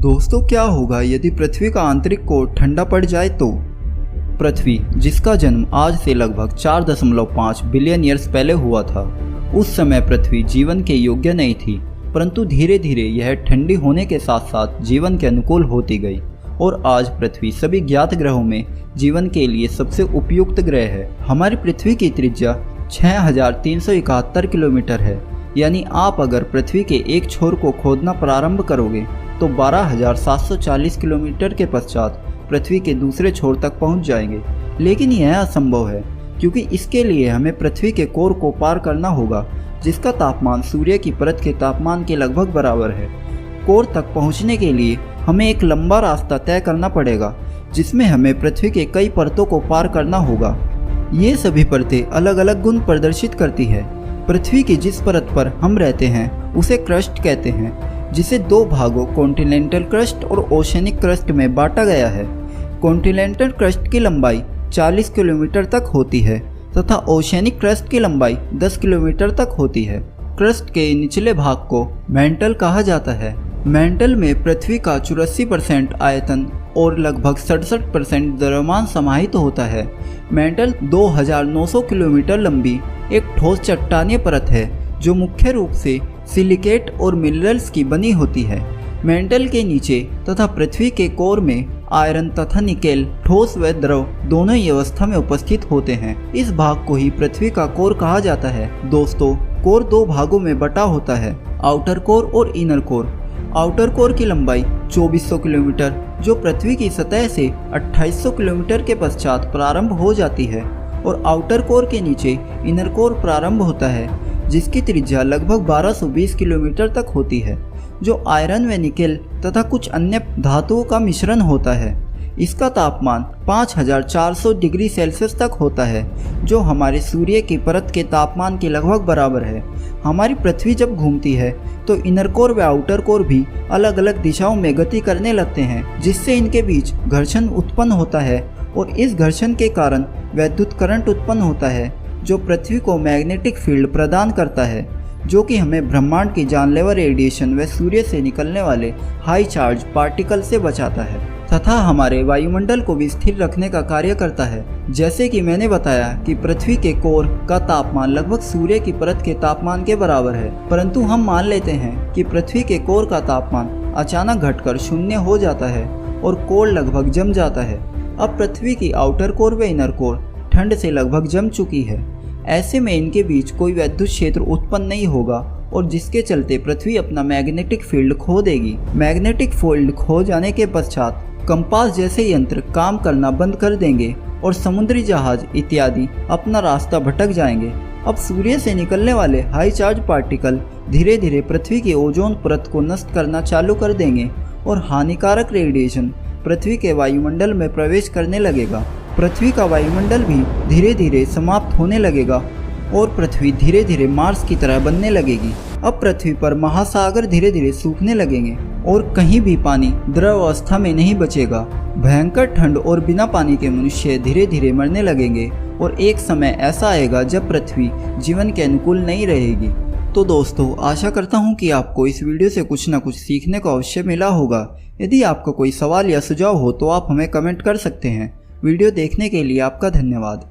दोस्तों, क्या होगा यदि पृथ्वी का आंतरिक कोर ठंडा पड़ जाए तो? पृथ्वी, जिसका जन्म आज से लगभग 4.5 बिलियन ईयर्स पहले हुआ था, उस समय पृथ्वी जीवन के योग्य नहीं थी, परंतु धीरे धीरे यह ठंडी होने के साथ साथ जीवन के अनुकूल होती गई और आज पृथ्वी सभी ज्ञात ग्रहों में जीवन के लिए सबसे उपयुक्त ग्रह है। हमारी पृथ्वी की त्रिज्या 6371 किलोमीटर है, यानी आप अगर पृथ्वी के एक छोर को खोदना प्रारंभ करोगे तो 12,740 किलोमीटर के पश्चात पृथ्वी के दूसरे छोर तक पहुंच जाएंगे। लेकिन यह असंभव है, क्योंकि इसके लिए हमें पृथ्वी के कोर को पार करना होगा, जिसका तापमान सूर्य की परत के तापमान के लगभग बराबर है। कोर तक पहुंचने के लिए हमें एक लंबा रास्ता तय करना पड़ेगा, जिसमें हमें पृथ्वी के कई परतों को पार करना होगा। ये सभी परतें अलग अलग गुण प्रदर्शित करती है। पृथ्वी की जिस परत पर हम रहते हैं उसे क्रस्ट कहते हैं, जिसे दो भागों कॉन्टिनेंटल क्रस्ट और ओशनिक क्रस्ट में बांटा गया है। कॉन्टिनेंटल क्रस्ट की लंबाई 40 किलोमीटर तक होती है तथा ओशनिक क्रस्ट की लंबाई 10 किलोमीटर तक होती है। क्रस्ट के निचले भाग को मैंटल कहा जाता है। मैंटल में पृथ्वी का 84% आयतन और लगभग 67% द्रव्यमान समाहित होता है। मैंटल 2900 किलोमीटर लंबी एक ठोस चट्टानीय परत है, जो मुख्य रूप से सिलिकेट और मिनरल्स की बनी होती है। मैंटल के नीचे तथा पृथ्वी के कोर में आयरन तथा निकेल ठोस व द्रव दोनों ही अवस्था में उपस्थित होते हैं। इस भाग को ही पृथ्वी का कोर कहा जाता है। दोस्तों, कोर दो भागों में बटा होता है, आउटर कोर और इनर कोर। आउटर कोर की लंबाई 2400 किलोमीटर, जो पृथ्वी की सतह से 2800 किलोमीटर के पश्चात प्रारंभ हो जाती है, और आउटर कोर के नीचे इनर कोर प्रारंभ होता है, जिसकी त्रिज्या लगभग 1220 किलोमीटर तक होती है, जो आयरन व निकेल तथा कुछ अन्य धातुओं का मिश्रण होता है। इसका तापमान 5400 डिग्री सेल्सियस तक होता है, जो हमारे सूर्य की परत के तापमान के लगभग बराबर है। हमारी पृथ्वी जब घूमती है तो इनर कोर व आउटर कोर भी अलग अलग दिशाओं में गति करने लगते हैं, जिससे इनके बीच घर्षण उत्पन्न होता है और इस घर्षण के कारण वैद्युत करंट उत्पन्न होता है, जो पृथ्वी को मैग्नेटिक फील्ड प्रदान करता है, जो कि हमें ब्रह्मांड की जानलेवा रेडिएशन व सूर्य से निकलने वाले हाई चार्ज पार्टिकल से बचाता है तथा हमारे वायुमंडल को भी स्थिर रखने का कार्य करता है। जैसे कि मैंने बताया कि पृथ्वी के कोर का तापमान लगभग सूर्य की परत के तापमान के बराबर है, परंतु हम मान लेते हैं कि पृथ्वी के कोर का तापमान अचानक घटकर 0 हो जाता है और कोर लगभग जम जाता है। अब पृथ्वी की आउटर कोर व इनर कोर ठंड से लगभग जम चुकी है। ऐसे में इनके बीच कोई वैद्युत क्षेत्र उत्पन्न नहीं होगा और जिसके चलते पृथ्वी अपना मैग्नेटिक फील्ड खो देगी। मैग्नेटिक फील्ड खो जाने के पश्चात कंपास जैसे यंत्र काम करना बंद कर देंगे और समुद्री जहाज इत्यादि अपना रास्ता भटक जाएंगे। अब सूर्य से निकलने वाले हाई चार्ज पार्टिकल धीरे धीरे पृथ्वी की ओजोन परत को नष्ट करना चालू कर देंगे और हानिकारक रेडिएशन पृथ्वी के वायुमंडल में प्रवेश करने लगेगा। पृथ्वी का वायुमंडल भी धीरे धीरे समाप्त होने लगेगा और पृथ्वी धीरे धीरे मार्स की तरह बनने लगेगी। अब पृथ्वी पर महासागर धीरे धीरे सूखने लगेंगे और कहीं भी पानी द्रव अवस्था में नहीं बचेगा। भयंकर ठंड और बिना पानी के मनुष्य धीरे धीरे मरने लगेंगे और एक समय ऐसा आएगा जब पृथ्वी जीवन के अनुकूल नहीं रहेगी। तो दोस्तों, आशा करता हूँ कि आपको इस वीडियो से कुछ न कुछ सीखने को अवश्य मिला होगा। यदि आपका कोई सवाल या सुझाव हो तो आप हमें कमेंट कर सकते हैं। वीडियो देखने के लिए आपका धन्यवाद।